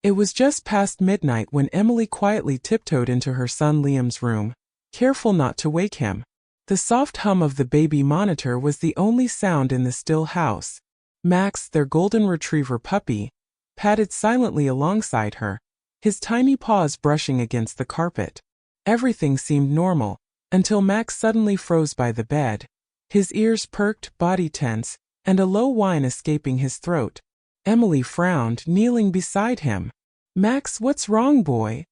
It was just past midnight when Emily quietly tiptoed into her son Liam's room, careful not to wake him. The soft hum of the baby monitor was the only sound in the still house. Max, their golden retriever puppy, padded silently alongside her, his tiny paws brushing against the carpet. Everything seemed normal, until Max suddenly froze by the bed, his ears perked, body tense, and a low whine escaping his throat. Emily frowned, kneeling beside him. "Max, what's wrong, boy?"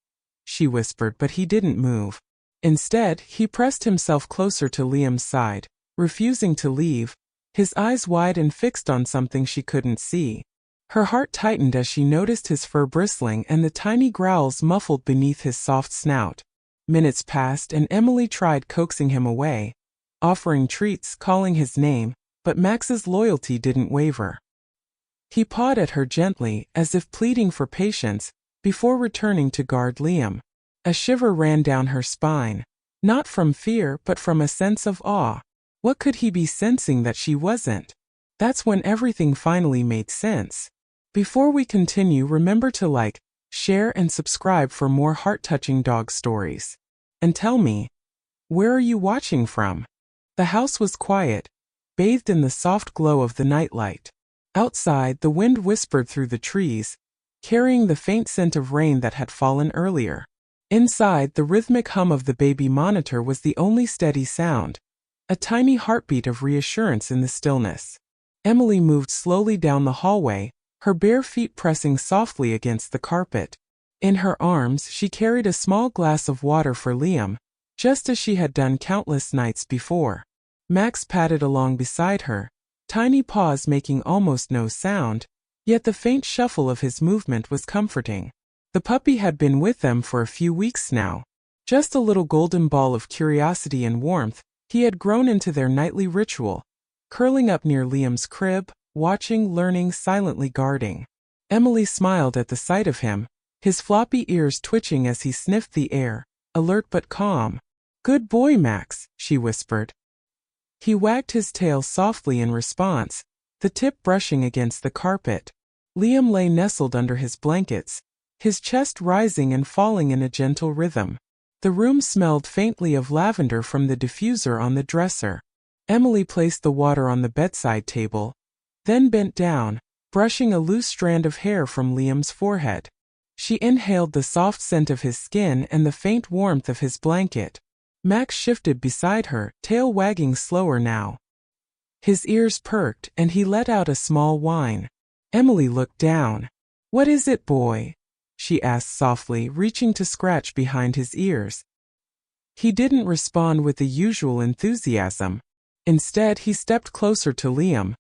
she whispered, but he didn't move. Instead, he pressed himself closer to Liam's side, refusing to leave, his eyes wide and fixed on something she couldn't see. Her heart tightened as she noticed his fur bristling and the tiny growls muffled beneath his soft snout. Minutes passed and Emily tried coaxing him away, offering treats, calling his name, but Max's loyalty didn't waver. He pawed at her gently, as if pleading for patience, before returning to guard Liam. A shiver ran down her spine, not from fear but from a sense of awe. What could he be sensing that she wasn't? That's when everything finally made sense. Before we continue, remember to like, share and subscribe for more heart-touching dog stories. And tell me, where are you watching from? The house was quiet, bathed in the soft glow of the nightlight. Outside, the wind whispered through the trees, carrying the faint scent of rain that had fallen earlier. Inside, the rhythmic hum of the baby monitor was the only steady sound, a tiny heartbeat of reassurance in the stillness. Emily moved slowly down the hallway, her bare feet pressing softly against the carpet. In her arms, she carried a small glass of water for Liam, just as she had done countless nights before. Max padded along beside her, tiny paws making almost no sound, yet the faint shuffle of his movement was comforting. The puppy had been with them for a few weeks now. Just a little golden ball of curiosity and warmth, he had grown into their nightly ritual, curling up near Liam's crib, watching, learning, silently guarding. Emily smiled at the sight of him, his floppy ears twitching as he sniffed the air, alert but calm. "Good boy, Max," she whispered. He wagged his tail softly in response, the tip brushing against the carpet. Liam lay nestled under his blankets, his chest rising and falling in a gentle rhythm. The room smelled faintly of lavender from the diffuser on the dresser. Emily placed the water on the bedside table, then bent down, brushing a loose strand of hair from Liam's forehead. She inhaled the soft scent of his skin and the faint warmth of his blanket. Max shifted beside her, tail wagging slower now. His ears perked, and he let out a small whine. Emily looked down. "What is it, boy?" she asked softly, reaching to scratch behind his ears. He didn't respond with the usual enthusiasm. Instead, he stepped closer to Liam,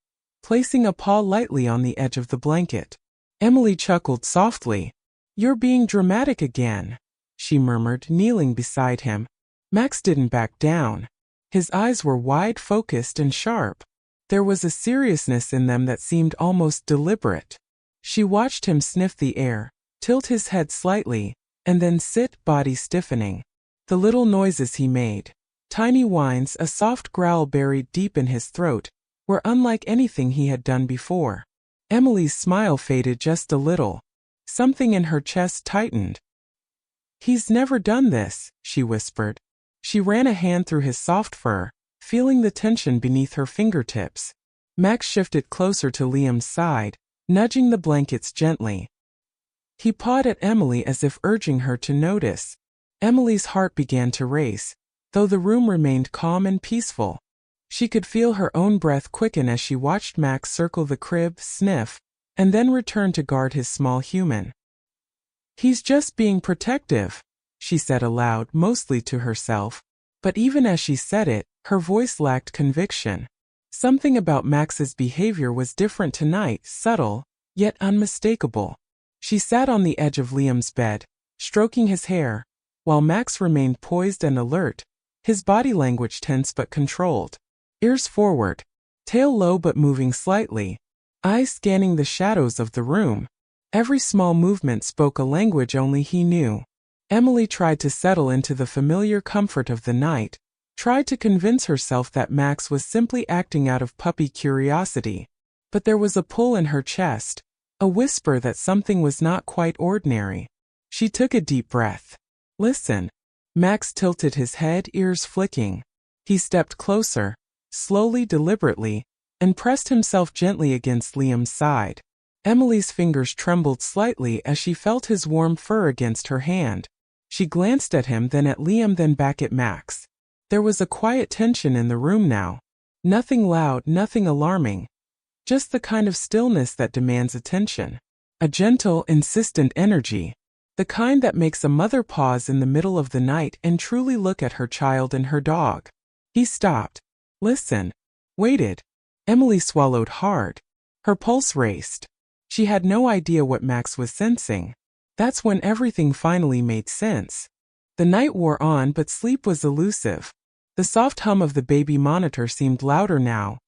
placing a paw lightly on the edge of the blanket. Emily chuckled softly. "You're being dramatic again," she murmured, kneeling beside him. Max didn't back down. His eyes were wide, focused, and sharp. There was a seriousness in them that seemed almost deliberate. She watched him sniff the air, tilt his head slightly, and then sit, body stiffening. The little noises he made, tiny whines, a soft growl buried deep in his throat, were unlike anything he had done before. Emily's smile faded just a little. Something in her chest tightened. "He's never done this," she whispered. She ran a hand through his soft fur, feeling the tension beneath her fingertips. Max shifted closer to Liam's side, nudging the blankets gently. He pawed at Emily as if urging her to notice. Emily's heart began to race, though the room remained calm and peaceful. She could feel her own breath quicken as she watched Max circle the crib, sniff, and then return to guard his small human. "He's just being protective," she said aloud, mostly to herself. But even as she said it, her voice lacked conviction. Something about Max's behavior was different tonight, subtle, yet unmistakable. She sat on the edge of Liam's bed, stroking his hair, while Max remained poised and alert, his body language tense but controlled. Ears forward, tail low but moving slightly, eyes scanning the shadows of the room. Every small movement spoke a language only he knew. Emily tried to settle into the familiar comfort of the night, tried to convince herself that Max was simply acting out of puppy curiosity. But there was a pull in her chest, A whisper that something was not quite ordinary. She took a deep breath. Listen. Max tilted his head, ears flicking. He stepped closer, slowly, deliberately, and pressed himself gently against Liam's side. Emily's fingers trembled slightly as she felt his warm fur against her hand. She glanced at him, then at Liam, then back at Max. There was a quiet tension in the room now. Nothing loud, nothing alarming. Just the kind of stillness that demands attention. A gentle, insistent energy. The kind that makes a mother pause in the middle of the night and truly look at her child and her dog. He stopped. Listen. Waited. Emily swallowed hard. Her pulse raced. She had no idea what Max was sensing. That's when everything finally made sense. The night wore on, but sleep was elusive. The soft hum of the baby monitor seemed louder now,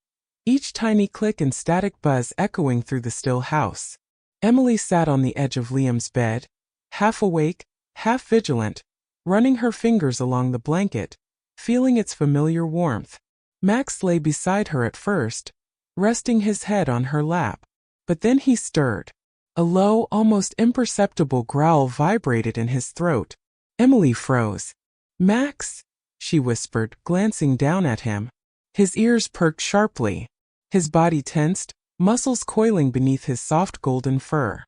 each tiny click and static buzz echoing through the still house. Emily sat on the edge of Liam's bed, half awake, half vigilant, running her fingers along the blanket, feeling its familiar warmth. Max lay beside her at first, resting his head on her lap. But then he stirred. A low, almost imperceptible growl vibrated in his throat. Emily froze. Max? She whispered, glancing down at him. His ears perked sharply. His body tensed, muscles coiling beneath his soft golden fur.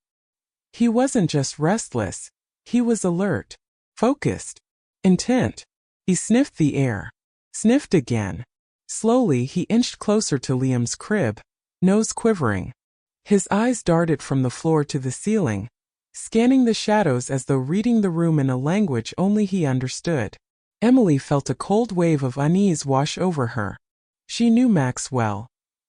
He wasn't just restless. He was alert, focused, intent. He sniffed the air. Sniffed again. Slowly he inched closer to Liam's crib, nose quivering. His eyes darted from the floor to the ceiling, scanning the shadows as though reading the room in a language only he understood. Emily felt a cold wave of unease wash over her. She knew Max well.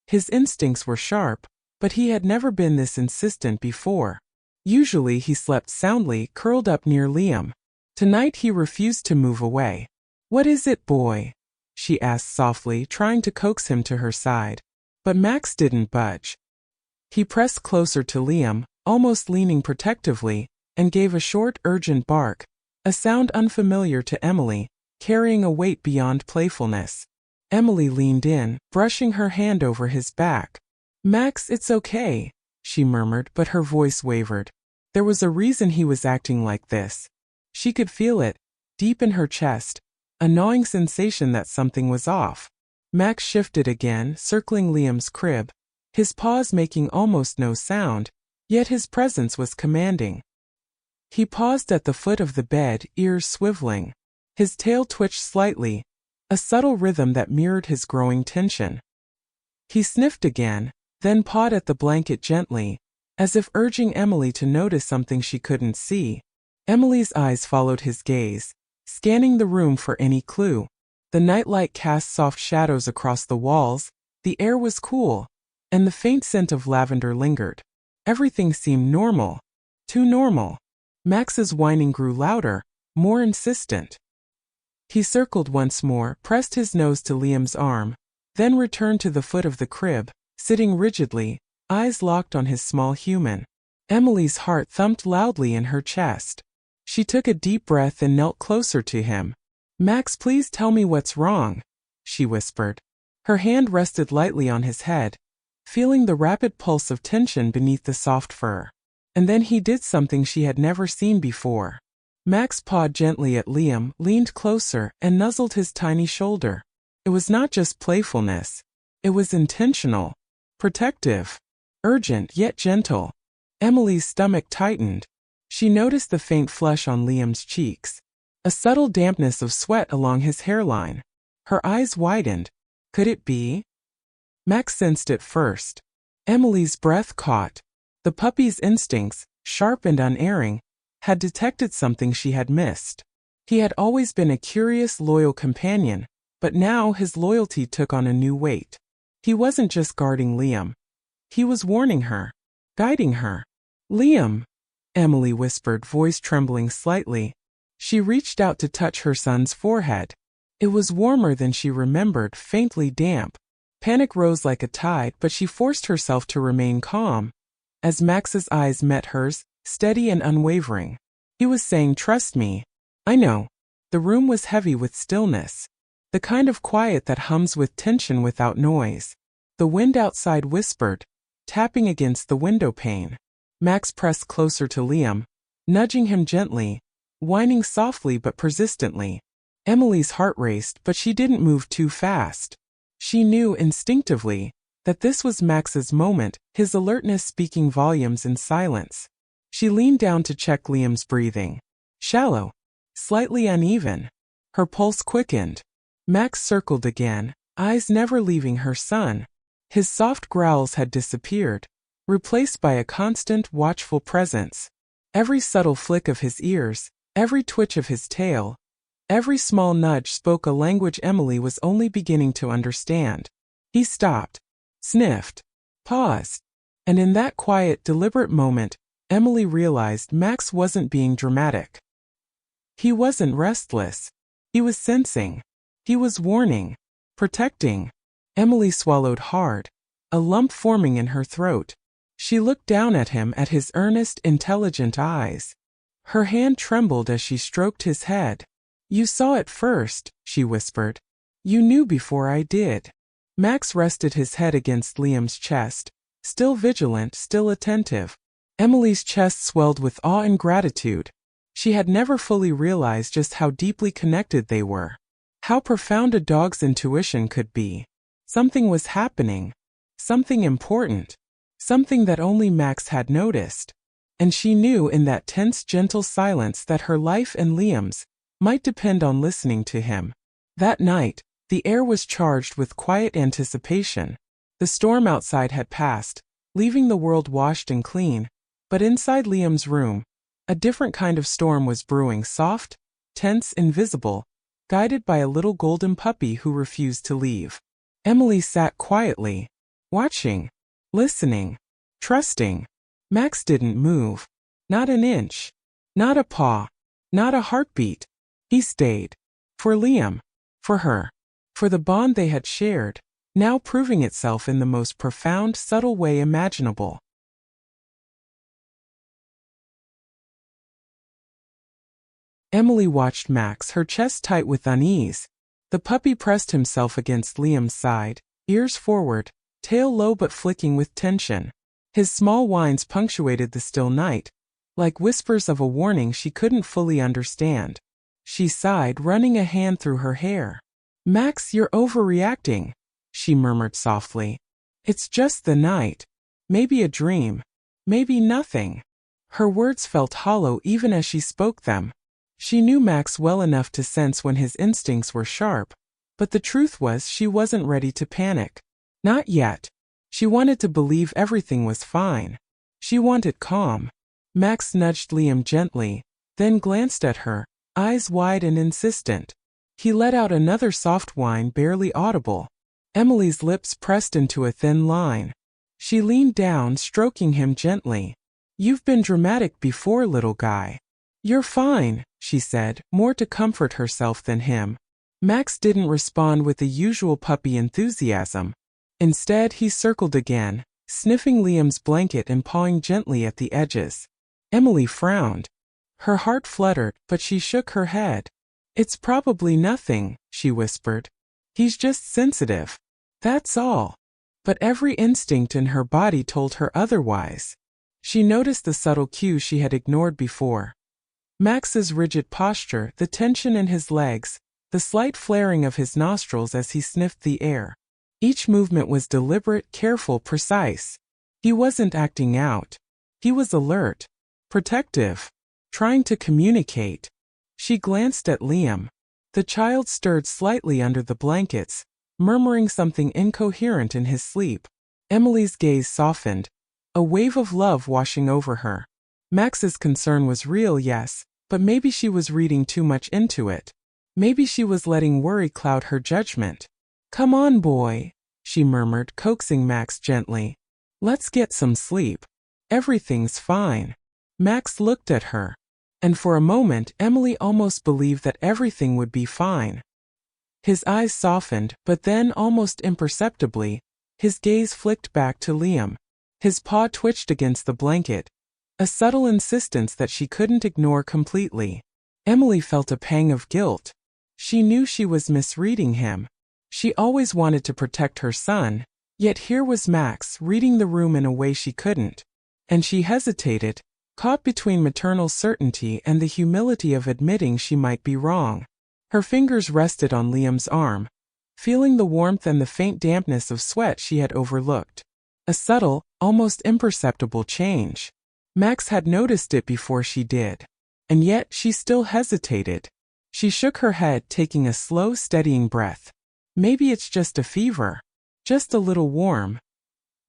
His instincts were sharp, but he had never been this insistent before. Usually he slept soundly, curled up near Liam. Tonight he refused to move away. What is it, boy? She asked softly, trying to coax him to her side. But Max didn't budge. He pressed closer to Liam, almost leaning protectively, and gave a short, urgent bark, a sound unfamiliar to Emily, carrying a weight beyond playfulness. Emily leaned in, brushing her hand over his back. Max, it's okay, she murmured, but her voice wavered. There was a reason he was acting like this. She could feel it, deep in her chest, a gnawing sensation that something was off. Max shifted again, circling Liam's crib, his paws making almost no sound, yet his presence was commanding. He paused at the foot of the bed, ears swiveling. His tail twitched slightly, a subtle rhythm that mirrored his growing tension. He sniffed again, then pawed at the blanket gently, as if urging Emily to notice something she couldn't see. Emily's eyes followed his gaze, scanning the room for any clue. The nightlight cast soft shadows across the walls, the air was cool, and the faint scent of lavender lingered. Everything seemed normal. Too normal. Max's whining grew louder, more insistent. He circled once more, pressed his nose to Liam's arm, then returned to the foot of the crib, sitting rigidly, eyes locked on his small human. Emily's heart thumped loudly in her chest. She took a deep breath and knelt closer to him. Max, please tell me what's wrong, she whispered. Her hand rested lightly on his head, feeling the rapid pulse of tension beneath the soft fur. And then he did something she had never seen before. Max pawed gently at Liam, leaned closer, and nuzzled his tiny shoulder. It was not just playfulness. It was intentional, protective, urgent yet gentle. Emily's stomach tightened. She noticed the faint flush on Liam's cheeks, a subtle dampness of sweat along his hairline. Her eyes widened. Could it be? Max sensed it first. Emily's breath caught. The puppy's instincts, sharp and unerring, had detected something she had missed. He had always been a curious, loyal companion, but now his loyalty took on a new weight. He wasn't just guarding Liam. He was warning her, guiding her. Liam, Emily whispered, voice trembling slightly. She reached out to touch her son's forehead. It was warmer than she remembered, faintly damp. Panic rose like a tide, but she forced herself to remain calm. As Max's eyes met hers, steady and unwavering. He was saying, trust me. I know. The room was heavy with stillness. The kind of quiet that hums with tension without noise. The wind outside whispered, tapping against the window pane. Max pressed closer to Liam, nudging him gently, whining softly but persistently. Emily's heart raced, but she didn't move too fast. She knew instinctively that this was Max's moment, his alertness speaking volumes in silence. She leaned down to check Liam's breathing. Shallow, slightly uneven. Her pulse quickened. Max circled again, eyes never leaving her son. His soft growls had disappeared, replaced by a constant, watchful presence. Every subtle flick of his ears, every twitch of his tail, every small nudge spoke a language Emily was only beginning to understand. He stopped, sniffed, paused, and in that quiet, deliberate moment, Emily realized Max wasn't being dramatic. He wasn't restless. He was sensing. He was warning, protecting. Emily swallowed hard, a lump forming in her throat. She looked down at him, at his earnest, intelligent eyes. Her hand trembled as she stroked his head. "You saw it first," she whispered. "You knew before I did." Max rested his head against Liam's chest, still vigilant, still attentive. Emily's chest swelled with awe and gratitude. She had never fully realized just how deeply connected they were. How profound a dog's intuition could be. Something was happening. Something important. Something that only Max had noticed. And she knew in that tense, gentle silence that her life and Liam's might depend on listening to him. That night, the air was charged with quiet anticipation. The storm outside had passed, leaving the world washed and clean, but inside Liam's room, a different kind of storm was brewing, soft, tense, invisible, guided by a little golden puppy who refused to leave. Emily sat quietly, watching, listening, trusting. Max didn't move. Not an inch. Not a paw. Not a heartbeat. He stayed. For Liam. For her. For the bond they had shared, now proving itself in the most profound, subtle way imaginable. Emily watched Max, her chest tight with unease. The puppy pressed himself against Liam's side, ears forward, tail low but flicking with tension. His small whines punctuated the still night, like whispers of a warning she couldn't fully understand. She sighed, running a hand through her hair. "Max, you're overreacting," she murmured softly. "It's just the night. Maybe a dream. Maybe nothing." Her words felt hollow even as she spoke them. She knew Max well enough to sense when his instincts were sharp, but the truth was she wasn't ready to panic. Not yet. She wanted to believe everything was fine. She wanted calm. Max nudged Liam gently, then glanced at her, eyes wide and insistent. He let out another soft whine, barely audible. Emily's lips pressed into a thin line. She leaned down, stroking him gently. "You've been dramatic before, little guy." "You're fine," she said, more to comfort herself than him. Max didn't respond with the usual puppy enthusiasm. Instead, he circled again, sniffing Liam's blanket and pawing gently at the edges. Emily frowned. Her heart fluttered, but she shook her head. "It's probably nothing," she whispered. "He's just sensitive. That's all." But every instinct in her body told her otherwise. She noticed the subtle cues she had ignored before. Max's rigid posture, the tension in his legs, the slight flaring of his nostrils as he sniffed the air. Each movement was deliberate, careful, precise. He wasn't acting out. He was alert, protective, trying to communicate. She glanced at Liam. The child stirred slightly under the blankets, murmuring something incoherent in his sleep. Emily's gaze softened, a wave of love washing over her. Max's concern was real, yes, but maybe she was reading too much into it. Maybe she was letting worry cloud her judgment. "Come on, boy," she murmured, coaxing Max gently. "Let's get some sleep. Everything's fine." Max looked at her, and for a moment Emily almost believed that everything would be fine. His eyes softened, but then, almost imperceptibly, his gaze flicked back to Liam. His paw twitched against the blanket, a subtle insistence that she couldn't ignore completely. Emily felt a pang of guilt. She knew she was misreading him. She always wanted to protect her son, yet here was Max reading the room in a way she couldn't. And she hesitated, caught between maternal certainty and the humility of admitting she might be wrong. Her fingers rested on Liam's arm, feeling the warmth and the faint dampness of sweat she had overlooked. A subtle, almost imperceptible change. Max had noticed it before she did. And yet she still hesitated. She shook her head, taking a slow, steadying breath. Maybe it's just a fever. Just a little warm.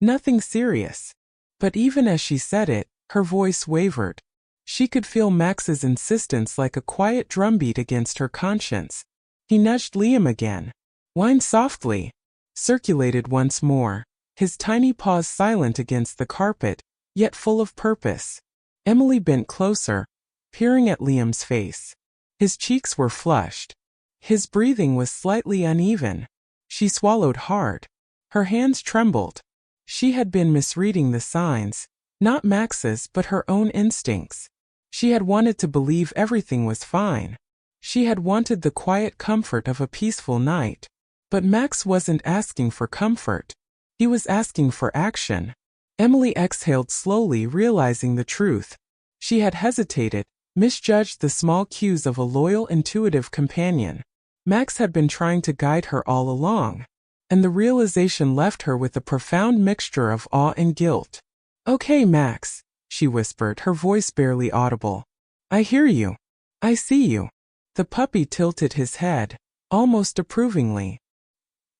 Nothing serious. But even as she said it, her voice wavered. She could feel Max's insistence like a quiet drumbeat against her conscience. He nudged Liam again. Whined softly. Circulated once more, his tiny paws silent against the carpet, yet full of purpose. Emily bent closer, peering at Liam's face. His cheeks were flushed. His breathing was slightly uneven. She swallowed hard. Her hands trembled. She had been misreading the signs, not Max's but her own instincts. She had wanted to believe everything was fine. She had wanted the quiet comfort of a peaceful night. But Max wasn't asking for comfort. He was asking for action. Emily exhaled slowly, realizing the truth. She had hesitated, misjudged the small cues of a loyal, intuitive companion. Max had been trying to guide her all along. And the realization left her with a profound mixture of awe and guilt. "Okay, Max," she whispered, her voice barely audible. "I hear you. I see you." The puppy tilted his head, almost approvingly.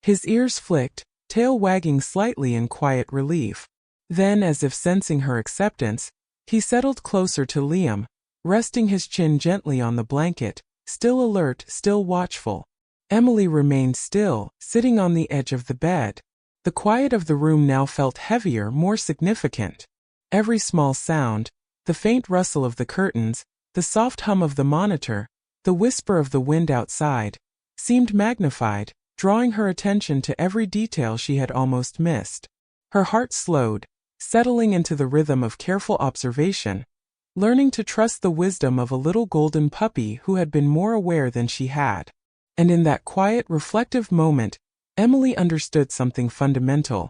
His ears flicked, tail wagging slightly in quiet relief. Then, as if sensing her acceptance, he settled closer to Liam, resting his chin gently on the blanket, still alert, still watchful. Emily remained still, sitting on the edge of the bed. The quiet of the room now felt heavier, more significant. Every small sound, the faint rustle of the curtains, the soft hum of the monitor, the whisper of the wind outside, seemed magnified, drawing her attention to every detail she had almost missed. Her heart slowed, settling into the rhythm of careful observation, learning to trust the wisdom of a little golden puppy who had been more aware than she had. And in that quiet, reflective moment, Emily understood something fundamental.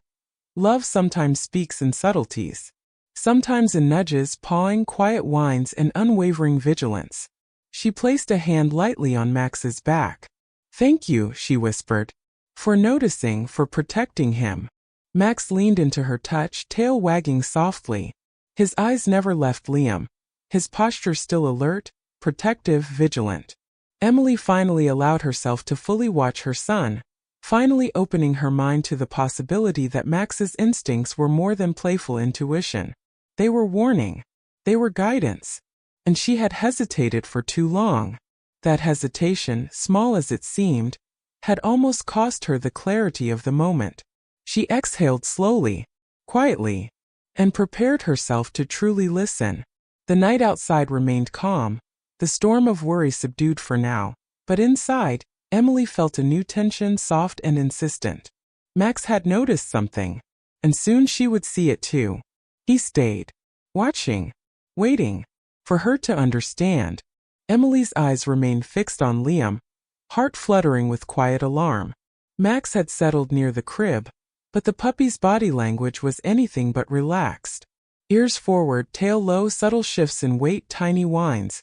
Love sometimes speaks in subtleties. Sometimes in nudges, pawing, quiet whines, and unwavering vigilance. She placed a hand lightly on Max's back. "Thank you," she whispered. "For noticing, for protecting him." Max leaned into her touch, tail wagging softly. His eyes never left Liam. His posture still alert, protective, vigilant. Emily finally allowed herself to fully watch her son, finally opening her mind to the possibility that Max's instincts were more than playful intuition. They were warning. They were guidance. And she had hesitated for too long. That hesitation, small as it seemed, had almost cost her the clarity of the moment. She exhaled slowly, quietly, and prepared herself to truly listen. The night outside remained calm, the storm of worry subdued for now, but inside, Emily felt a new tension, soft and insistent. Max had noticed something, and soon she would see it too. He stayed, watching, waiting, for her to understand. Emily's eyes remained fixed on Liam, heart fluttering with quiet alarm. Max had settled near the crib, but the puppy's body language was anything but relaxed. Ears forward, tail low, subtle shifts in weight, tiny whines,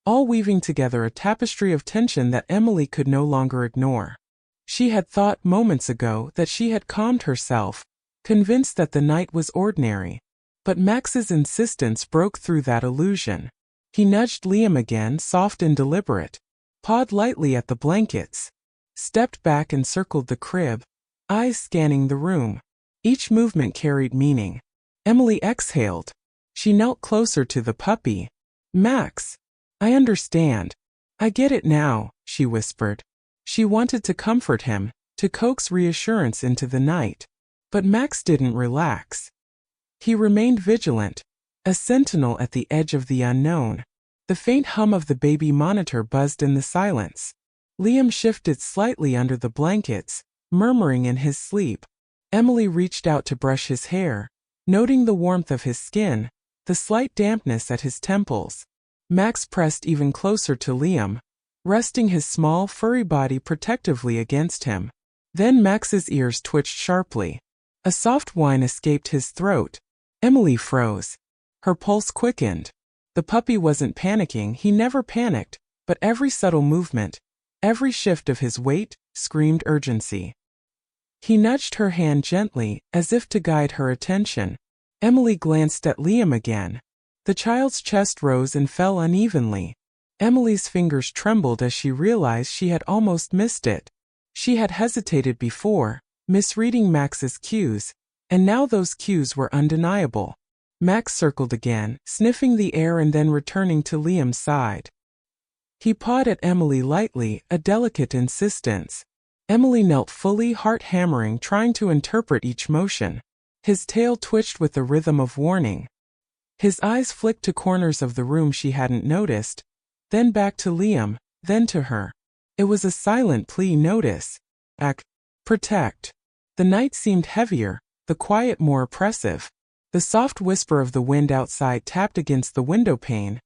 all weaving together a tapestry of tension that Emily could no longer ignore. She had thought moments ago that she had calmed herself, convinced that the night was ordinary. But Max's insistence broke through that illusion. He nudged Liam again, soft and deliberate, pawed lightly at the blankets, stepped back and circled the crib, eyes scanning the room. Each movement carried meaning. Emily exhaled. She knelt closer to the puppy. "Max, I understand. I get it now," she whispered. She wanted to comfort him, to coax reassurance into the night. But Max didn't relax. He remained vigilant, a sentinel at the edge of the unknown. The faint hum of the baby monitor buzzed in the silence. Liam shifted slightly under the blankets, murmuring in his sleep. Emily reached out to brush his hair, noting the warmth of his skin, the slight dampness at his temples. Max pressed even closer to Liam, resting his small, furry body protectively against him. Then Max's ears twitched sharply. A soft whine escaped his throat. Emily froze. Her pulse quickened. The puppy wasn't panicking, he never panicked, but every subtle movement, every shift of his weight, screamed urgency. He nudged her hand gently, as if to guide her attention. Emily glanced at Liam again. The child's chest rose and fell unevenly. Emily's fingers trembled as she realized she had almost missed it. She had hesitated before, misreading Max's cues, and now those cues were undeniable. Max circled again, sniffing the air and then returning to Liam's side. He pawed at Emily lightly, a delicate insistence. Emily knelt fully, heart hammering, trying to interpret each motion. His tail twitched with the rhythm of warning. His eyes flicked to corners of the room she hadn't noticed, then back to Liam, then to her. It was a silent plea. Notice. Act. Protect. The night seemed heavier, the quiet more oppressive. The soft whisper of the wind outside tapped against the window pane,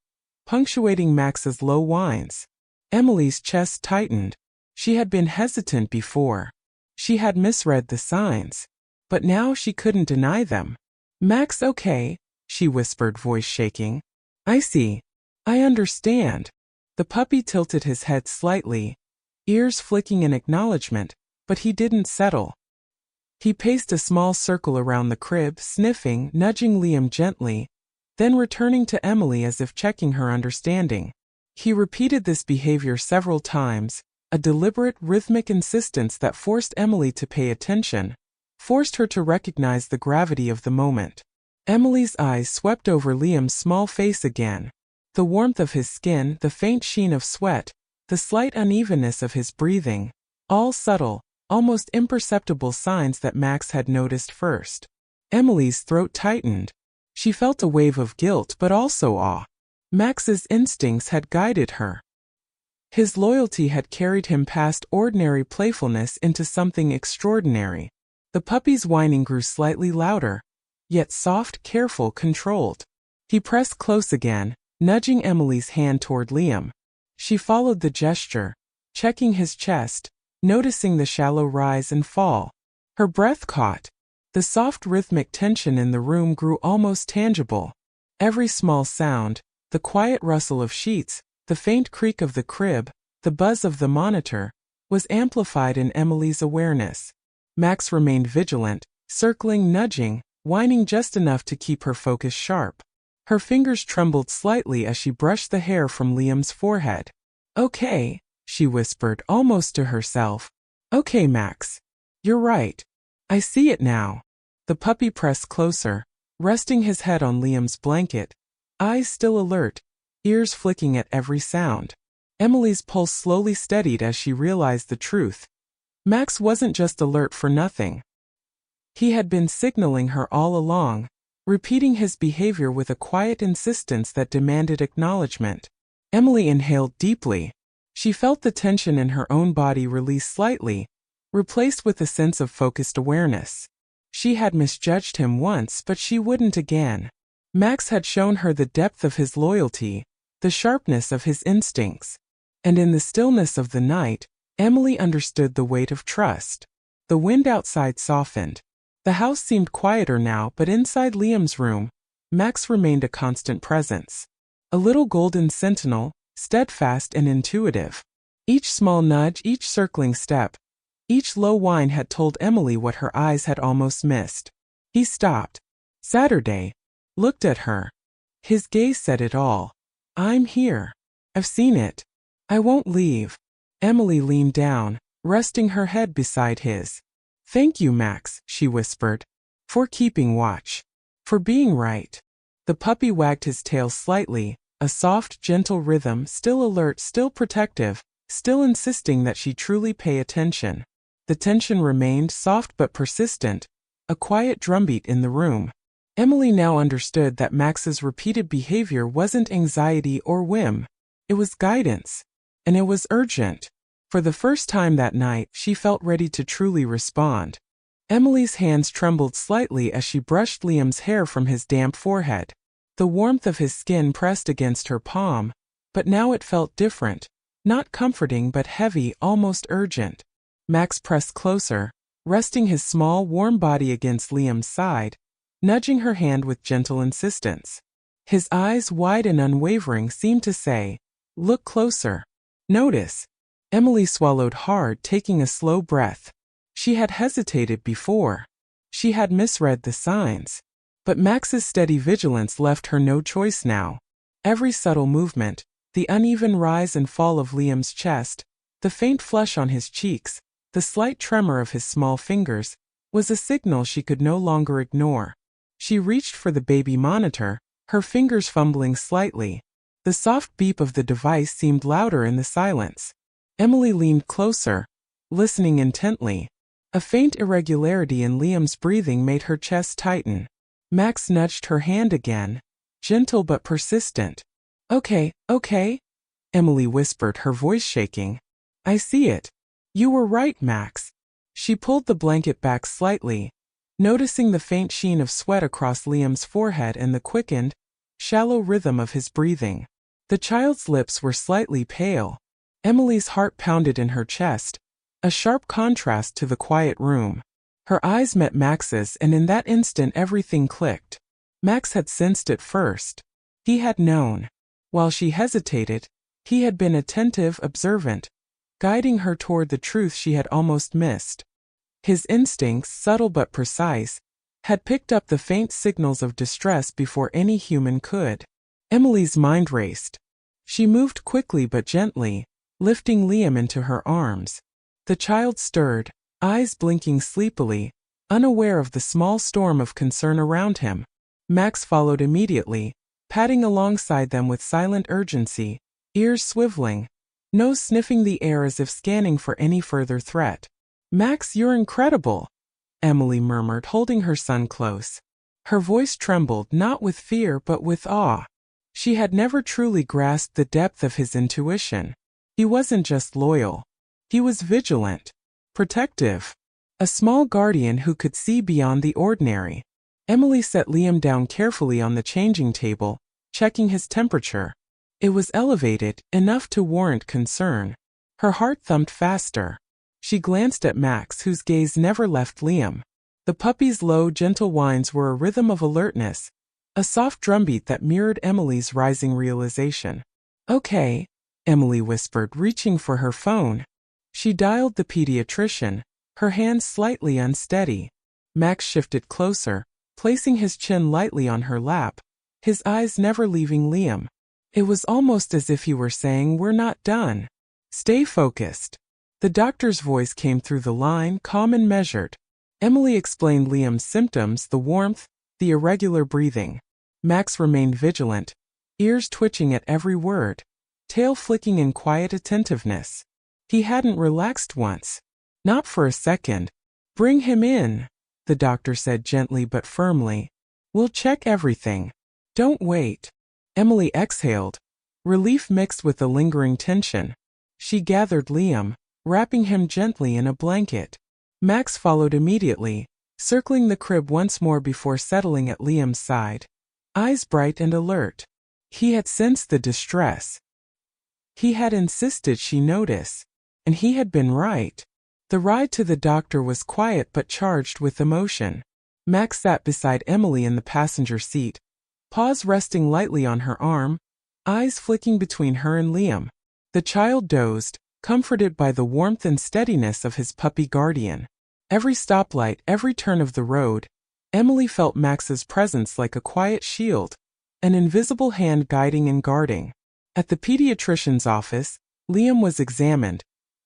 punctuating Max's low whines. Emily's chest tightened. She had been hesitant before. She had misread the signs. But now she couldn't deny them. "Max, okay," she whispered, voice shaking. "I see. I understand." The puppy tilted his head slightly, ears flicking in acknowledgement, but he didn't settle. He paced a small circle around the crib, sniffing, nudging Liam gently, then returning to Emily as if checking her understanding. He repeated this behavior several times, a deliberate, rhythmic insistence that forced Emily to pay attention, forced her to recognize the gravity of the moment. Emily's eyes swept over Liam's small face again. The warmth of his skin, the faint sheen of sweat, the slight unevenness of his breathing, all subtle, almost imperceptible signs that Max had noticed first. Emily's throat tightened. She felt a wave of guilt but also awe. Max's instincts had guided her. His loyalty had carried him past ordinary playfulness into something extraordinary. The puppy's whining grew slightly louder, yet soft, careful, controlled. He pressed close again, nudging Emily's hand toward Liam. She followed the gesture, checking his chest, noticing the shallow rise and fall. Her breath caught. The soft rhythmic tension in the room grew almost tangible. Every small sound, the quiet rustle of sheets, the faint creak of the crib, the buzz of the monitor, was amplified in Emily's awareness. Max remained vigilant, circling, nudging, whining just enough to keep her focus sharp. Her fingers trembled slightly as she brushed the hair from Liam's forehead. "Okay," she whispered, almost to herself. "Okay, Max. You're right. I see it now." The puppy pressed closer, resting his head on Liam's blanket, eyes still alert, ears flicking at every sound. Emily's pulse slowly steadied as she realized the truth. Max wasn't just alert for nothing. He had been signaling her all along, repeating his behavior with a quiet insistence that demanded acknowledgement. Emily inhaled deeply. She felt the tension in her own body release slightly, replaced with a sense of focused awareness. She had misjudged him once, but she wouldn't again. Max had shown her the depth of his loyalty, the sharpness of his instincts. And in the stillness of the night, Emily understood the weight of trust. The wind outside softened. The house seemed quieter now, but inside Liam's room, Max remained a constant presence. A little golden sentinel, steadfast and intuitive. Each small nudge, each circling step, each low whine had told Emily what her eyes had almost missed. He stopped. Saturday. Looked at her. His gaze said it all. "I'm here. I've seen it. I won't leave." Emily leaned down, resting her head beside his. "Thank you, Max," she whispered. "For keeping watch. For being right." The puppy wagged his tail slightly, a soft, gentle rhythm, still alert, still protective, still insisting that she truly pay attention. The tension remained, soft but persistent, a quiet drumbeat in the room. Emily now understood that Max's repeated behavior wasn't anxiety or whim. It was guidance. And it was urgent. For the first time that night, she felt ready to truly respond. Emily's hands trembled slightly as she brushed Liam's hair from his damp forehead. The warmth of his skin pressed against her palm, but now it felt different. Not comforting but heavy, almost urgent. Max pressed closer, resting his small, warm body against Liam's side, nudging her hand with gentle insistence. His eyes, wide and unwavering, seemed to say, "Look closer. Notice." Emily swallowed hard, taking a slow breath. She had hesitated before. She had misread the signs. But Max's steady vigilance left her no choice now. Every subtle movement, the uneven rise and fall of Liam's chest, the faint flush on his cheeks, the slight tremor of his small fingers, was a signal she could no longer ignore. She reached for the baby monitor, her fingers fumbling slightly. The soft beep of the device seemed louder in the silence. Emily leaned closer, listening intently. A faint irregularity in Liam's breathing made her chest tighten. Max nudged her hand again, gentle but persistent. Okay, Emily whispered, her voice shaking. "I see it. You were right, Max." She pulled the blanket back slightly, noticing the faint sheen of sweat across Liam's forehead and the quickened, shallow rhythm of his breathing. The child's lips were slightly pale. Emily's heart pounded in her chest, a sharp contrast to the quiet room. Her eyes met Max's, and in that instant everything clicked. Max had sensed it first. He had known. While she hesitated, he had been attentive, observant, guiding her toward the truth she had almost missed. His instincts, subtle but precise, had picked up the faint signals of distress before any human could. Emily's mind raced. She moved quickly but gently, lifting Liam into her arms. The child stirred, eyes blinking sleepily, unaware of the small storm of concern around him. Max followed immediately, padding alongside them with silent urgency, ears swiveling, nose sniffing the air as if scanning for any further threat. "Max, you're incredible," Emily murmured, holding her son close. Her voice trembled, not with fear but with awe. She had never truly grasped the depth of his intuition. He wasn't just loyal. He was vigilant. Protective. A small guardian who could see beyond the ordinary. Emily set Liam down carefully on the changing table, checking his temperature. It was elevated, enough to warrant concern. Her heart thumped faster. She glanced at Max, whose gaze never left Liam. The puppy's low, gentle whines were a rhythm of alertness, a soft drumbeat that mirrored Emily's rising realization. "Okay," Emily whispered, reaching for her phone. She dialed the pediatrician, her hands slightly unsteady. Max shifted closer, placing his chin lightly on her lap, his eyes never leaving Liam. It was almost as if he were saying, "We're not done. Stay focused." The doctor's voice came through the line, calm and measured. Emily explained Liam's symptoms, the warmth, the irregular breathing. Max remained vigilant, ears twitching at every word, tail flicking in quiet attentiveness. He hadn't relaxed once. Not for a second. "Bring him in," the doctor said gently but firmly. "We'll check everything. Don't wait." Emily exhaled, relief mixed with a lingering tension. She gathered Liam, wrapping him gently in a blanket. Max followed immediately, circling the crib once more before settling at Liam's side, eyes bright and alert. He had sensed the distress. He had insisted she notice. And he had been right. The ride to the doctor was quiet but charged with emotion. Max sat beside Emily in the passenger seat, paws resting lightly on her arm, eyes flicking between her and Liam. The child dozed, comforted by the warmth and steadiness of his puppy guardian. Every stoplight, every turn of the road, Emily felt Max's presence like a quiet shield, an invisible hand guiding and guarding. At the pediatrician's office, Liam was examined,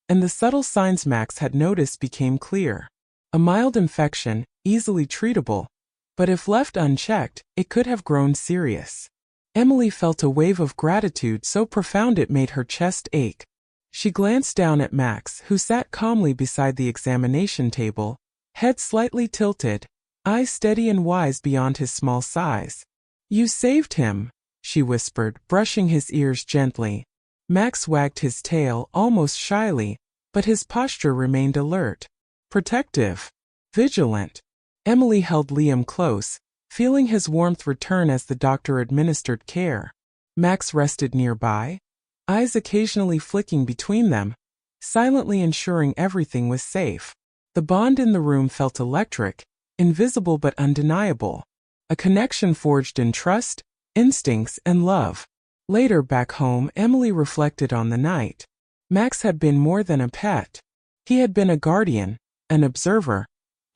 and the subtle signs Max had noticed became clear. A mild infection, easily treatable, but if left unchecked, it could have grown serious. Emily felt a wave of gratitude so profound it made her chest ache. She glanced down at Max, who sat calmly beside the examination table, head slightly tilted, eyes steady and wise beyond his small size. "You saved him," she whispered, brushing his ears gently. Max wagged his tail, almost shyly, but his posture remained alert, protective, vigilant. Emily held Liam close, feeling his warmth return as the doctor administered care. Max rested nearby, eyes occasionally flicking between them, silently ensuring everything was safe. The bond in the room felt electric, invisible but undeniable. A connection forged in trust, instincts, and love. Later back home, Emily reflected on the night. Max had been more than a pet. He had been a guardian, an observer,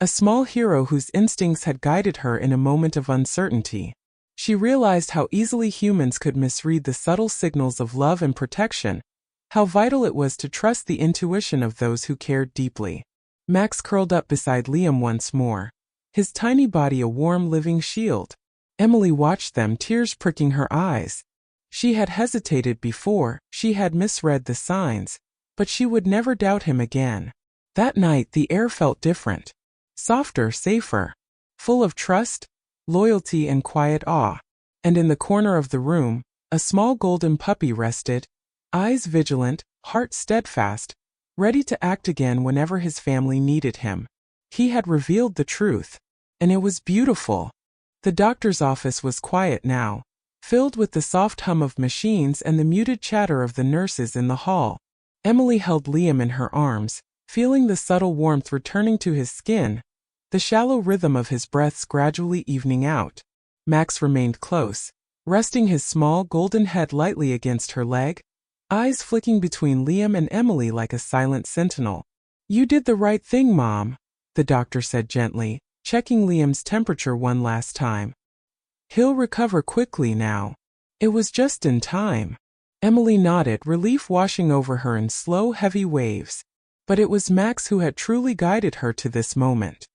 a small hero whose instincts had guided her in a moment of uncertainty. She realized how easily humans could misread the subtle signals of love and protection, how vital it was to trust the intuition of those who cared deeply. Max curled up beside Liam once more, his tiny body a warm living shield. Emily watched them, tears pricking her eyes. She had hesitated before, she had misread the signs, but she would never doubt him again. That night the air felt different. Softer, safer. Full of trust, loyalty, and quiet awe. And in the corner of the room, a small golden puppy rested, eyes vigilant, heart steadfast, ready to act again whenever his family needed him. He had revealed the truth. And it was beautiful. The doctor's office was quiet now, filled with the soft hum of machines and the muted chatter of the nurses in the hall. Emily held Liam in her arms, feeling the subtle warmth returning to his skin, the shallow rhythm of his breaths gradually evening out. Max remained close, resting his small golden head lightly against her leg, eyes flicking between Liam and Emily like a silent sentinel. "You did the right thing, Mom," the doctor said gently, checking Liam's temperature one last time. "He'll recover quickly now." It was just in time. Emily nodded, relief washing over her in slow, heavy waves. But it was Max who had truly guided her to this moment.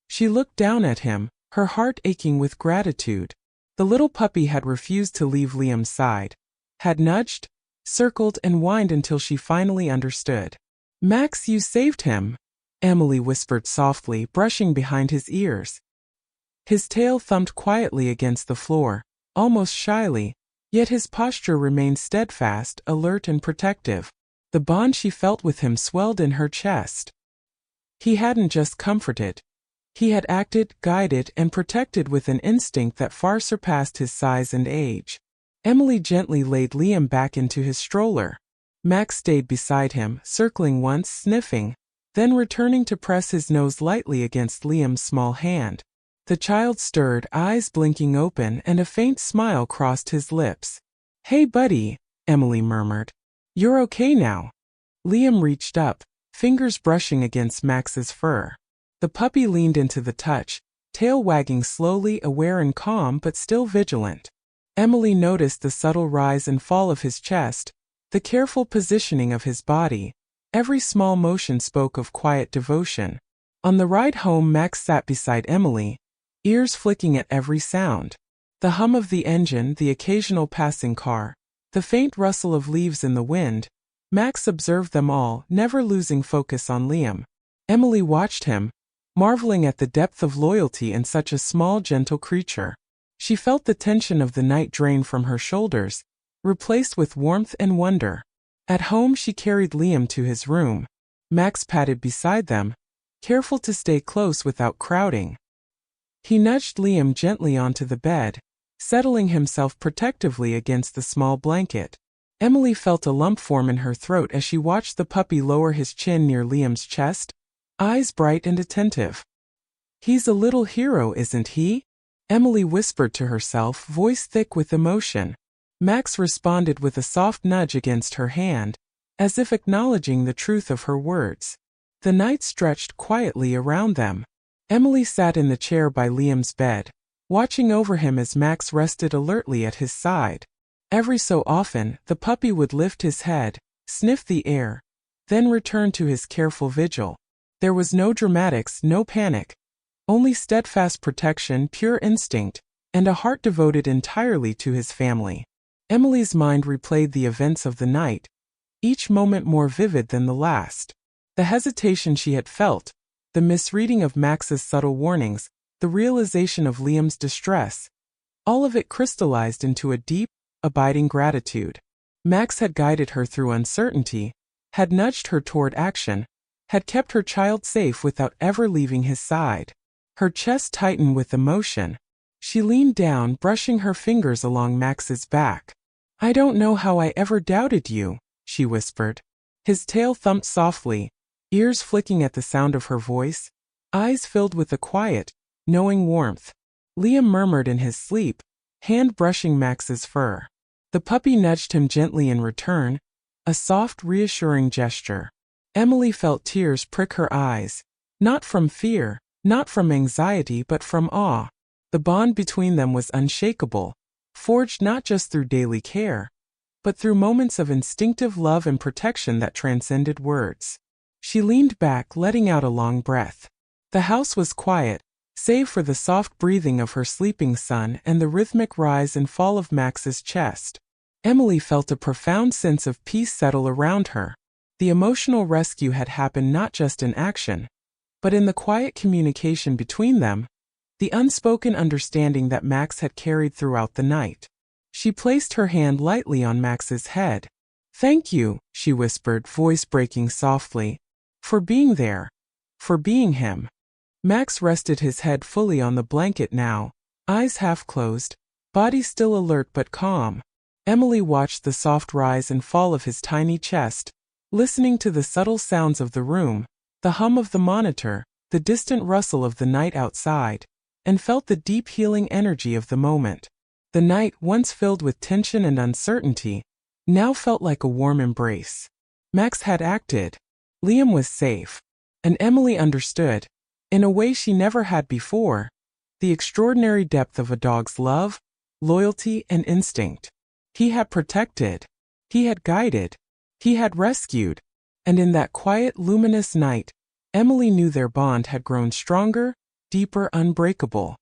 She looked down at him, her heart aching with gratitude. The little puppy had refused to leave Liam's side, had nudged, circled, and whined until she finally understood. "Max, you saved him," Emily whispered softly, brushing behind his ears. His tail thumped quietly against the floor, almost shyly, yet his posture remained steadfast, alert, and protective. The bond she felt with him swelled in her chest. He hadn't just comforted. He had acted, guided, and protected with an instinct that far surpassed his size and age. Emily gently laid Liam back into his stroller. Max stayed beside him, circling once, sniffing, then returning to press his nose lightly against Liam's small hand. The child stirred, eyes blinking open, and a faint smile crossed his lips. "Hey buddy," Emily murmured. "You're okay now." Liam reached up, fingers brushing against Max's fur. The puppy leaned into the touch, tail wagging slowly, aware and calm but still vigilant. Emily noticed the subtle rise and fall of his chest, the careful positioning of his body. Every small motion spoke of quiet devotion. On the ride home, Max sat beside Emily, ears flicking at every sound. The hum of the engine, the occasional passing car, the faint rustle of leaves in the wind. Max observed them all, never losing focus on Liam. Emily watched him, marveling at the depth of loyalty in such a small, gentle creature. She felt the tension of the night drain from her shoulders, replaced with warmth and wonder. At home, she carried Liam to his room. Max padded beside them, careful to stay close without crowding. He nudged Liam gently onto the bed, settling himself protectively against the small blanket. Emily felt a lump form in her throat as she watched the puppy lower his chin near Liam's chest, eyes bright and attentive. "He's a little hero, isn't he?" Emily whispered to herself, voice thick with emotion. Max responded with a soft nudge against her hand, as if acknowledging the truth of her words. The night stretched quietly around them. Emily sat in the chair by Liam's bed, watching over him as Max rested alertly at his side. Every so often, the puppy would lift his head, sniff the air, then return to his careful vigil. There was no dramatics, no panic, only steadfast protection, pure instinct, and a heart devoted entirely to his family. Emily's mind replayed the events of the night, each moment more vivid than the last. The hesitation she had felt, the misreading of Max's subtle warnings, the realization of Liam's distress, all of it crystallized into a deep, abiding gratitude. Max had guided her through uncertainty, had nudged her toward action, had kept her child safe without ever leaving his side. Her chest tightened with emotion. She leaned down, brushing her fingers along Max's back. "I don't know how I ever doubted you," she whispered. His tail thumped softly, ears flicking at the sound of her voice, eyes filled with a quiet, knowing warmth. Liam murmured in his sleep, hand brushing Max's fur. The puppy nudged him gently in return, a soft, reassuring gesture. Emily felt tears prick her eyes, not from fear, not from anxiety but from awe. The bond between them was unshakable, forged not just through daily care, but through moments of instinctive love and protection that transcended words. She leaned back, letting out a long breath. The house was quiet, save for the soft breathing of her sleeping son and the rhythmic rise and fall of Max's chest. Emily felt a profound sense of peace settle around her. The emotional rescue had happened not just in action, but in the quiet communication between them, the unspoken understanding that Max had carried throughout the night. She placed her hand lightly on Max's head. "Thank you," she whispered, voice breaking softly, "for being there, for being him." Max rested his head fully on the blanket now, eyes half closed, body still alert but calm. Emily watched the soft rise and fall of his tiny chest, listening to the subtle sounds of the room, the hum of the monitor, the distant rustle of the night outside, and felt the deep healing energy of the moment. The night, once filled with tension and uncertainty, now felt like a warm embrace. Max had acted. Liam was safe. And Emily understood, in a way she never had before, the extraordinary depth of a dog's love, loyalty, and instinct. He had protected. He had guided. He had rescued. And in that quiet, luminous night, Emily knew their bond had grown stronger, deeper, unbreakable.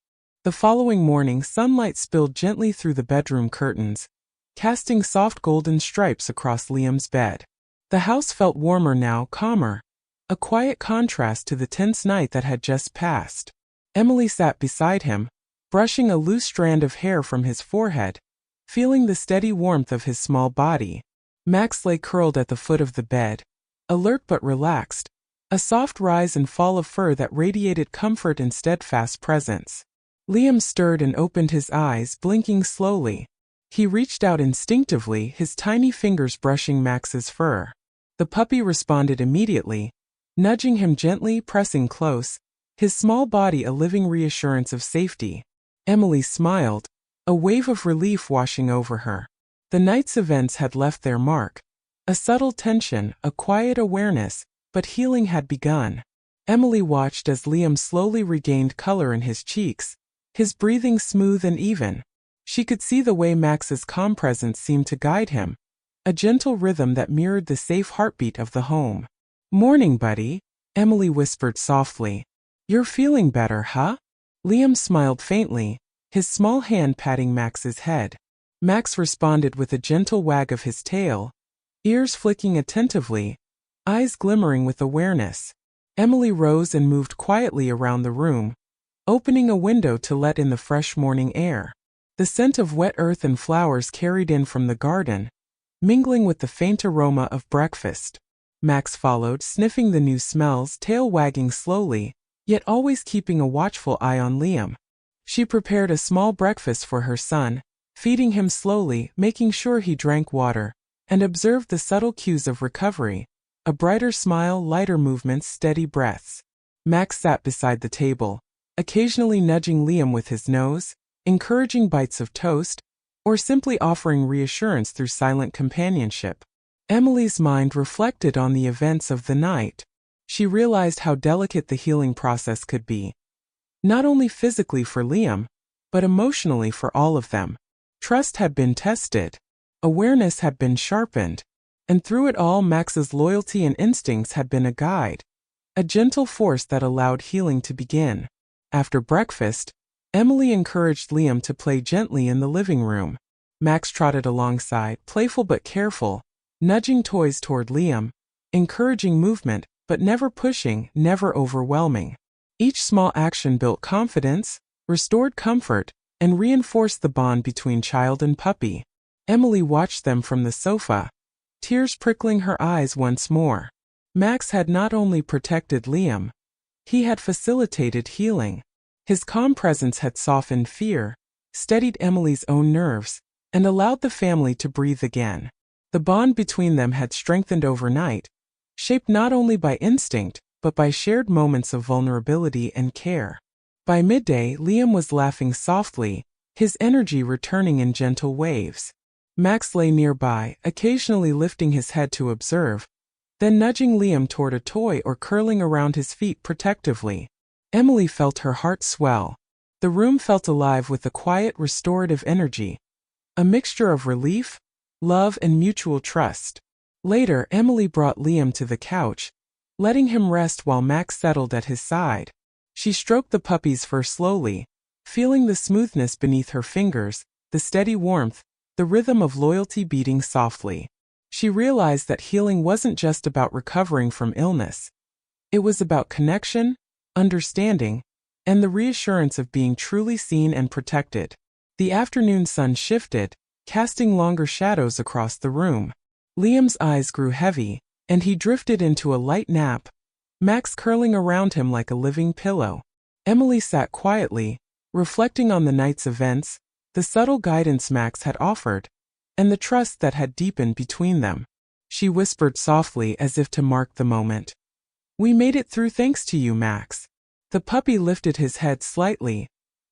The following morning, sunlight spilled gently through the bedroom curtains, casting soft golden stripes across Liam's bed. The house felt warmer now, calmer, a quiet contrast to the tense night that had just passed. Emily sat beside him, brushing a loose strand of hair from his forehead, feeling the steady warmth of his small body. Max lay curled at the foot of the bed, alert but relaxed, a soft rise and fall of fur that radiated comfort and steadfast presence. Liam stirred and opened his eyes, blinking slowly. He reached out instinctively, his tiny fingers brushing Max's fur. The puppy responded immediately, nudging him gently, pressing close, his small body a living reassurance of safety. Emily smiled, a wave of relief washing over her. The night's events had left their mark. A subtle tension, a quiet awareness, but healing had begun. Emily watched as Liam slowly regained color in his cheeks, his breathing smooth and even. She could see the way Max's calm presence seemed to guide him, a gentle rhythm that mirrored the safe heartbeat of the home. "Morning, buddy," Emily whispered softly. "You're feeling better, huh?" Liam smiled faintly, his small hand patting Max's head. Max responded with a gentle wag of his tail, ears flicking attentively, eyes glimmering with awareness. Emily rose and moved quietly around the room, opening a window to let in the fresh morning air. The scent of wet earth and flowers carried in from the garden, mingling with the faint aroma of breakfast. Max followed, sniffing the new smells, tail wagging slowly, yet always keeping a watchful eye on Liam. She prepared a small breakfast for her son, feeding him slowly, making sure he drank water, and observed the subtle cues of recovery, a brighter smile, lighter movements, steady breaths. Max sat beside the table, occasionally nudging Liam with his nose, encouraging bites of toast, or simply offering reassurance through silent companionship. Emily's mind reflected on the events of the night. She realized how delicate the healing process could be, not only physically for Liam, but emotionally for all of them. Trust had been tested, awareness had been sharpened, and through it all Max's loyalty and instincts had been a guide, a gentle force that allowed healing to begin. After breakfast, Emily encouraged Liam to play gently in the living room. Max trotted alongside, playful but careful, nudging toys toward Liam, encouraging movement, but never pushing, never overwhelming. Each small action built confidence, restored comfort, and reinforced the bond between child and puppy. Emily watched them from the sofa, tears prickling her eyes once more. Max had not only protected Liam, he had facilitated healing. His calm presence had softened fear, steadied Emily's own nerves, and allowed the family to breathe again. The bond between them had strengthened overnight, shaped not only by instinct, but by shared moments of vulnerability and care. By midday, Liam was laughing softly, his energy returning in gentle waves. Max lay nearby, occasionally lifting his head to observe, then nudging Liam toward a toy or curling around his feet protectively. Emily felt her heart swell. The room felt alive with a quiet, restorative energy, a mixture of relief, love, and mutual trust. Later, Emily brought Liam to the couch, letting him rest while Max settled at his side. She stroked the puppy's fur slowly, feeling the smoothness beneath her fingers, the steady warmth, the rhythm of loyalty beating softly. She realized that healing wasn't just about recovering from illness. It was about connection, understanding, and the reassurance of being truly seen and protected. The afternoon sun shifted, casting longer shadows across the room. Liam's eyes grew heavy, and he drifted into a light nap, Max curling around him like a living pillow. Emily sat quietly, reflecting on the night's events, the subtle guidance Max had offered, and the trust that had deepened between them. She whispered softly as if to mark the moment. "We made it through thanks to you, Max." The puppy lifted his head slightly,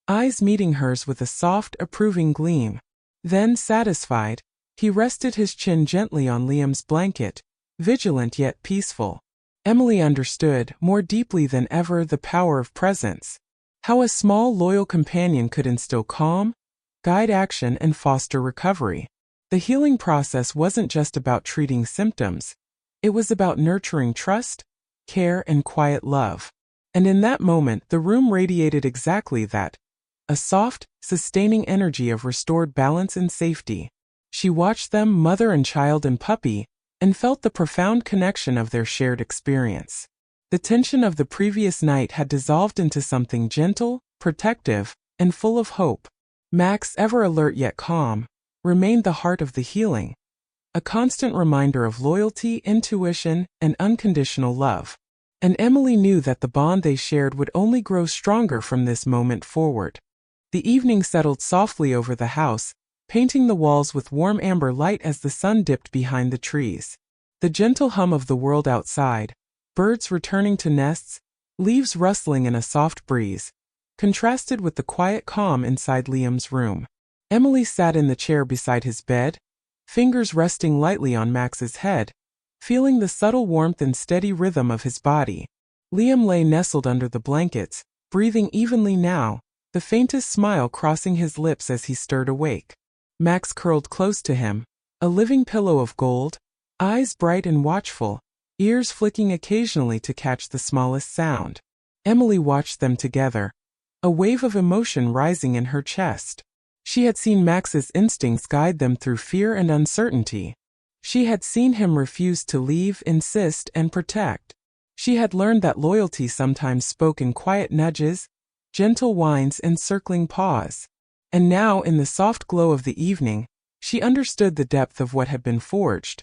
eyes meeting hers with a soft, approving gleam. Then, satisfied, he rested his chin gently on Liam's blanket, vigilant yet peaceful. Emily understood, more deeply than ever, the power of presence. How a small, loyal companion could instill calm, guide action, and foster recovery. The healing process wasn't just about treating symptoms. It was about nurturing trust, care, and quiet love. And in that moment, the room radiated exactly that, a soft, sustaining energy of restored balance and safety. She watched them, mother and child and puppy, and felt the profound connection of their shared experience. The tension of the previous night had dissolved into something gentle, protective, and full of hope. Max, ever alert yet calm, remained the heart of the healing, a constant reminder of loyalty, intuition, and unconditional love. And Emily knew that the bond they shared would only grow stronger from this moment forward. The evening settled softly over the house, painting the walls with warm amber light as the sun dipped behind the trees. The gentle hum of the world outside, birds returning to nests, leaves rustling in a soft breeze, contrasted with the quiet calm inside Liam's room. Emily sat in the chair beside his bed, fingers resting lightly on Max's head, feeling the subtle warmth and steady rhythm of his body. Liam lay nestled under the blankets, breathing evenly now, the faintest smile crossing his lips as he stirred awake. Max curled close to him, a living pillow of gold, eyes bright and watchful, ears flicking occasionally to catch the smallest sound. Emily watched them together, a wave of emotion rising in her chest. She had seen Max's instincts guide them through fear and uncertainty. She had seen him refuse to leave, insist, and protect. She had learned that loyalty sometimes spoke in quiet nudges, gentle whines, and circling paws. And now, in the soft glow of the evening, she understood the depth of what had been forged.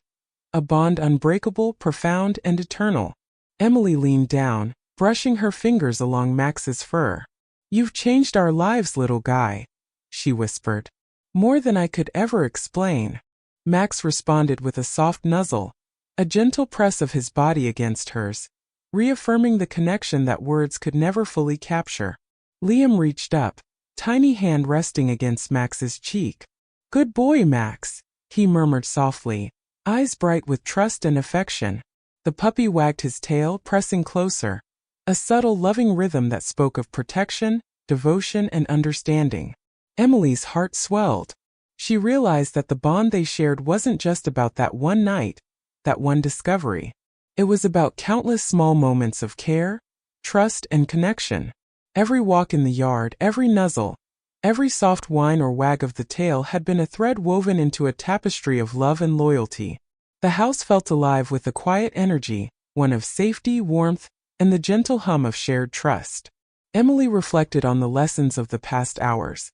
A bond unbreakable, profound, and eternal. Emily leaned down, brushing her fingers along Max's fur. "You've changed our lives, little guy," she whispered. "More than I could ever explain." Max responded with a soft nuzzle, a gentle press of his body against hers, reaffirming the connection that words could never fully capture. Liam reached up, tiny hand resting against Max's cheek. "Good boy, Max," he murmured softly, eyes bright with trust and affection. The puppy wagged his tail, pressing closer, a subtle, loving rhythm that spoke of protection, devotion, and understanding. Emily's heart swelled. She realized that the bond they shared wasn't just about that one night, that one discovery. It was about countless small moments of care, trust, and connection. Every walk in the yard, every nuzzle, every soft whine or wag of the tail had been a thread woven into a tapestry of love and loyalty. The house felt alive with a quiet energy, one of safety, warmth, and the gentle hum of shared trust. Emily reflected on the lessons of the past hours.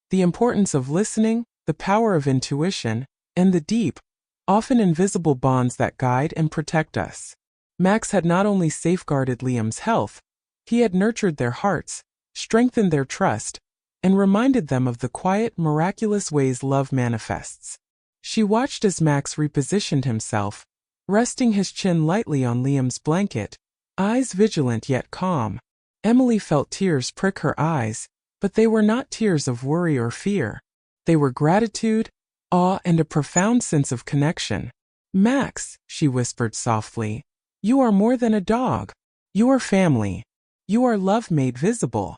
The importance of listening, the power of intuition, and the deep, often invisible bonds that guide and protect us. Max had not only safeguarded Liam's health, he had nurtured their hearts, strengthened their trust, and reminded them of the quiet, miraculous ways love manifests. She watched as Max repositioned himself, resting his chin lightly on Liam's blanket, eyes vigilant yet calm. Emily felt tears prick her eyes, But they were not tears of worry or fear. They were gratitude, awe, and a profound sense of connection. "Max," she whispered softly, "you are more than a dog. You are family. You are love made visible."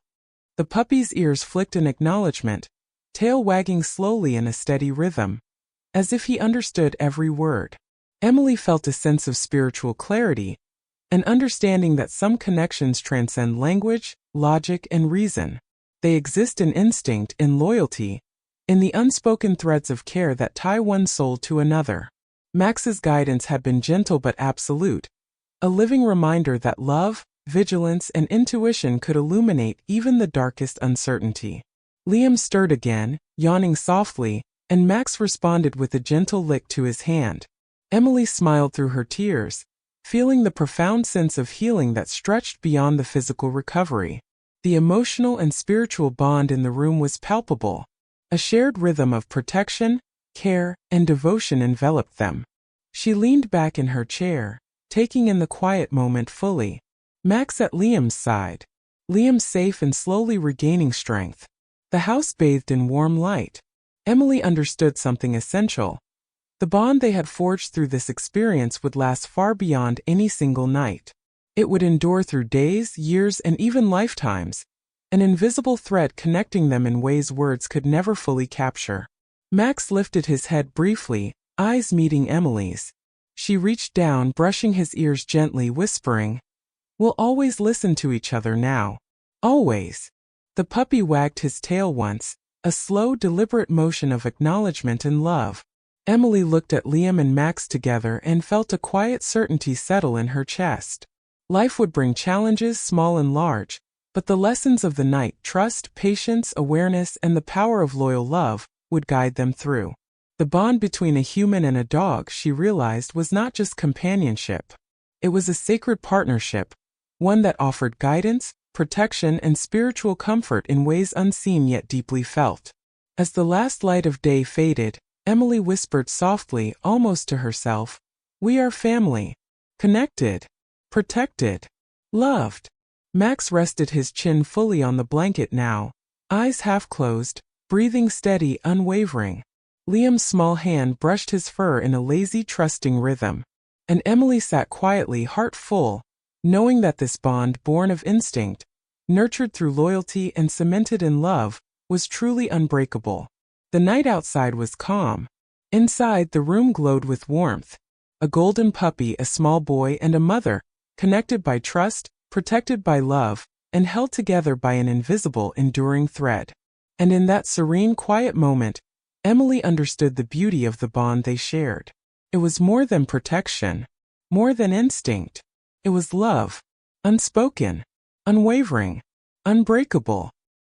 The puppy's ears flicked in acknowledgement, tail wagging slowly in a steady rhythm, as if he understood every word. Emily felt a sense of spiritual clarity, an understanding that some connections transcend language, logic, and reason. They exist in instinct, in loyalty, in the unspoken threads of care that tie one soul to another. Max's guidance had been gentle but absolute, a living reminder that love, vigilance, and intuition could illuminate even the darkest uncertainty. Liam stirred again, yawning softly, and Max responded with a gentle lick to his hand. Emily smiled through her tears, feeling the profound sense of healing that stretched beyond the physical recovery. The emotional and spiritual bond in the room was palpable. A shared rhythm of protection, care, and devotion enveloped them. She leaned back in her chair, taking in the quiet moment fully. Max at Liam's side. Liam safe and slowly regaining strength. The house bathed in warm light. Emily understood something essential. The bond they had forged through this experience would last far beyond any single night. It would endure through days, years, and even lifetimes, an invisible thread connecting them in ways words could never fully capture. Max lifted his head briefly, eyes meeting Emily's. She reached down, brushing his ears gently, whispering, "We'll always listen to each other now. Always." The puppy wagged his tail once, a slow, deliberate motion of acknowledgement and love. Emily looked at Liam and Max together and felt a quiet certainty settle in her chest. Life would bring challenges, small and large, but the lessons of the night, trust, patience, awareness, and the power of loyal love, would guide them through. The bond between a human and a dog, she realized, was not just companionship. It was a sacred partnership, one that offered guidance, protection, and spiritual comfort in ways unseen yet deeply felt. As the last light of day faded, Emily whispered softly, almost to herself, "We are family. Connected. Protected. Loved." Max rested his chin fully on the blanket now, eyes half closed, breathing steady, unwavering. Liam's small hand brushed his fur in a lazy, trusting rhythm. And Emily sat quietly, heart full, knowing that this bond, born of instinct, nurtured through loyalty and cemented in love, was truly unbreakable. The night outside was calm. Inside, the room glowed with warmth. A golden puppy, a small boy, and a mother, connected by trust, protected by love, and held together by an invisible, enduring thread. And in that serene, quiet moment, Emily understood the beauty of the bond they shared. It was more than protection, more than instinct. It was love, unspoken, unwavering, unbreakable.